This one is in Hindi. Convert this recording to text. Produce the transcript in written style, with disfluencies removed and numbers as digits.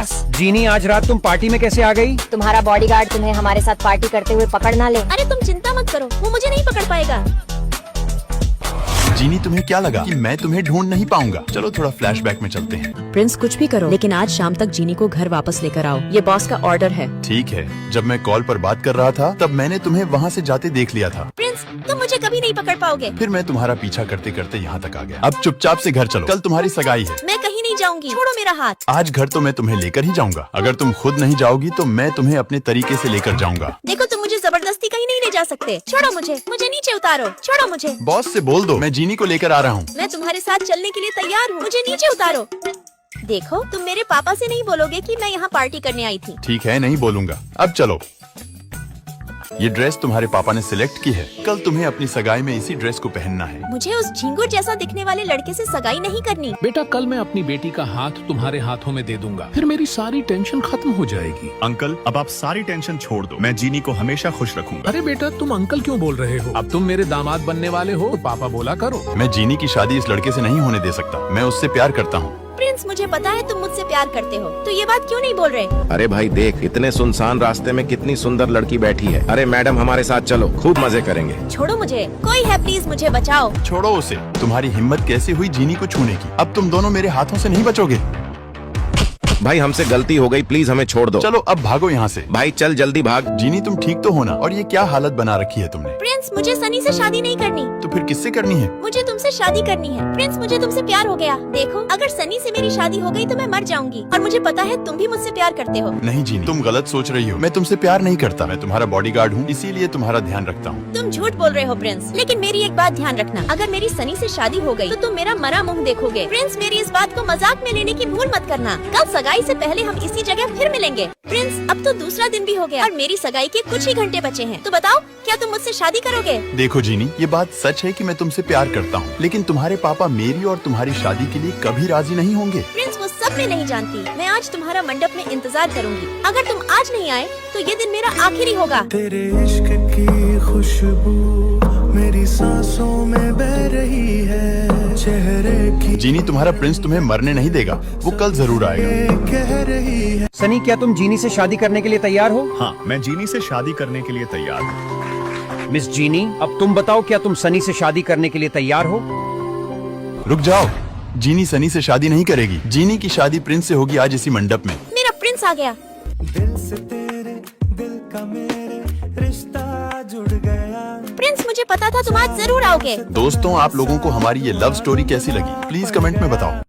बॉस। जीनी, आज रात तुम पार्टी में कैसे आ गई? तुम्हारा बॉडीगार्ड तुम्हें हमारे साथ पार्टी करते हुए पकड़ ना ले। अरे तुम चिंता मत करो, वो मुझे नहीं पकड़ पाएगा। जीनी, तुम्हें क्या लगा कि मैं तुम्हें ढूंढ नहीं पाऊंगा? चलो थोड़ा फ्लैशबैक में चलते हैं। प्रिंस कुछ भी करो, लेकिन आज शाम तक जीनी को घर वापस लेकर आओ। ये बॉस का ऑर्डर है। ठीक है। जब मैं कॉल पर बात कर रहा था तब मैंने तुम्हें वहाँ से जाते देख लिया था। प्रिंस, तुम मुझे कभी नहीं पकड़ पाओगे। फिर मैं तुम्हारा पीछा करते करते यहाँ तक आ गया। अब चुपचाप से घर चलो, कल तुम्हारी सगाई है। मैं कहीं नहीं जाऊंगी, छोड़ो मेरा हाथ। आज घर तो मैं तुम्हें लेकर ही जाऊंगा। अगर तुम खुद नहीं जाओगी तो मैं तुम्हें अपने तरीके से लेकर जाऊंगा। देखो, तुम मुझे जबरदस्ती कहीं नहीं ले जा सकते। छोड़ो मुझे नीचे उतारो, छोड़ो मुझे। बॉस से बोल दो मैं जीनी को लेकर आ रहा हूँ। मैं तुम्हारे साथ चलने के लिए तैयार हूँ, मुझे नीचे उतारो। देखो, तुम मेरे पापा से नहीं बोलोगे कि मैं यहाँ पार्टी करने आई थी। ठीक है, नहीं बोलूंगा। अब चलो। ये ड्रेस तुम्हारे पापा ने सिलेक्ट की है। कल तुम्हें अपनी सगाई में इसी ड्रेस को पहनना है। मुझे उस झिंगुर जैसा दिखने वाले लड़के से सगाई नहीं करनी। बेटा, कल मैं अपनी बेटी का हाथ तुम्हारे हाथों में दे दूंगा, फिर मेरी सारी टेंशन खत्म हो जाएगी। अंकल, अब आप सारी टेंशन छोड़ दो। मैं जीनी को हमेशा खुश रखूंगा। अरे बेटा, तुम अंकल क्यों बोल रहे हो? अब तुम मेरे दामाद बनने वाले हो, तो पापा बोला करो। मैं जीनी की शादी इस लड़के से नहीं होने दे सकता। मैं उससे प्यार करता हूँ। प्रिंस, मुझे पता है तुम मुझसे प्यार करते हो, तो ये बात क्यों नहीं बोल रहे? अरे भाई देख, इतने सुनसान रास्ते में कितनी सुंदर लड़की बैठी है। अरे मैडम, हमारे साथ चलो, खूब मजे करेंगे। छोड़ो मुझे, कोई है प्लीज मुझे बचाओ। छोड़ो उसे। तुम्हारी हिम्मत कैसे हुई जीनी को छूने की? अब तुम दोनों मेरे हाथों से नहीं बचोगे। भाई हमसे गलती हो गई, प्लीज हमें छोड़ दो। चलो अब भागो यहाँ से। भाई चल जल्दी भाग। जीनी, तुम ठीक तो हो ना? और ये क्या हालत बना रखी है तुमने? प्रिंस, मुझे सनी से शादी नहीं करनी। तो फिर किससे करनी है? मुझे तुमसे शादी करनी है। प्रिंस, मुझे तुमसे प्यार हो गया। देखो, अगर सनी से मेरी शादी हो गई तो मैं मर जाऊंगी, और मुझे पता है तुम भी मुझसे प्यार करते हो। नहीं जीनी, तुम गलत सोच रही हो। मैं तुमसे प्यार नहीं करता। मैं तुम्हारा बॉडीगार्ड हूँ, इसीलिए तुम्हारा ध्यान रखता हूँ। तुम झूठ बोल रहे हो प्रिंस, लेकिन मेरी एक बात ध्यान रखना, अगर मेरी सनी से शादी हो गई तो तुम मेरा मरा मुंह देखोगे। प्रिंस, मेरी इस बात को मजाक में लेने की भूल मत करना। कल सगाई से पहले हम इसी जगह फिर मिलेंगे। प्रिंस, अब तो दूसरा दिन भी हो गया और मेरी सगाई के कुछ ही घंटे बचे हैं। तो बताओ, क्या तुम मुझसे शादी करोगे? देखो जीनी, ये बात सच है कि मैं तुमसे प्यार करता हूँ, लेकिन तुम्हारे पापा मेरी और तुम्हारी शादी के लिए कभी राजी नहीं होंगे। प्रिंस, वो सब मैं नहीं जानती। मैं आज तुम्हारा मंडप में इंतजार करूंगी। अगर तुम आज नहीं आए तो ये दिन मेरा आखिरी होगा। तेरे इश्क की खुशबू मेरी सांसों में बह रही है, चेहरे की। जीनी, तुम्हारा प्रिंस तुम्हें मरने नहीं देगा। वो कल जरूर आएगा। कह रही है। सनी, क्या तुम जीनी से शादी करने के लिए तैयार हो? हाँ, मैं जीनी से शादी करने के लिए तैयार हूँ। मिस जीनी, अब तुम बताओ, क्या तुम सनी से शादी करने के लिए तैयार हो? रुक जाओ। जीनी सनी से शादी नहीं करेगी। जीनी की शादी प्रिंस से होगी आज इसी मंडप में। मेरा प्रिंस आ गया। दिल से तेरे दिल का मेरे रिश्ता जुड़ गया। प्रिंस, मुझे पता था तुम आज जरूर आओगे। दोस्तों, आप लोगों को हमारी ये लव स्टोरी कैसी लगी? प्लीज कमेंट में बताओ।